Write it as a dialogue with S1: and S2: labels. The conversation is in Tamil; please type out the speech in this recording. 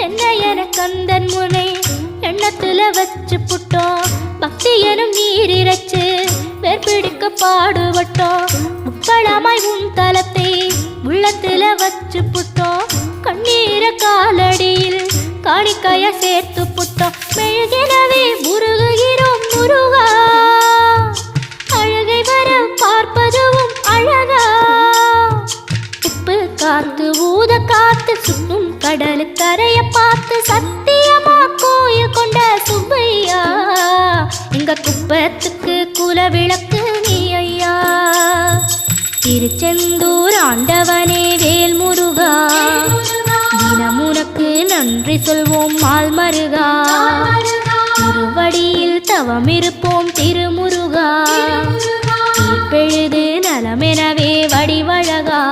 S1: என்ன என கந்தன் முனை எண்ணத்துல வச்சு புட்டோம் பக்தி எனும் நீர் இறைச்சு வேர்பிடிக்க பாடுபட்டோம் முப்பழமாய் உன் தலத்தை உள்ளத்துல வச்சு புட்டோம் கண்ணீர காலடியில் காணிக்கைய சேர்த்து புட்டோம் மெழுகெனவே முருகுகிறோம் முருகா அழகை வர பார்ப்பதுவும் அழகா உப்பு காத்து ஊத காத்து சுத்தும் கடலு கரைய பார்த்து சத்தியமா கோயில் கொண்ட சுப்பையா எங்க குப்பத்துக்கு குல விளக்கு நீ ஐயா திருச்செந்தூர் ஆண்டவனே வேல் முருகா தினம் உனக்கு நன்றி சொல்வோம் மால் மருகா திருவடியில் தவம் இருப்போம் திருமுருகா தீர்ப்பெழுது நலமெனவே வடிவழகா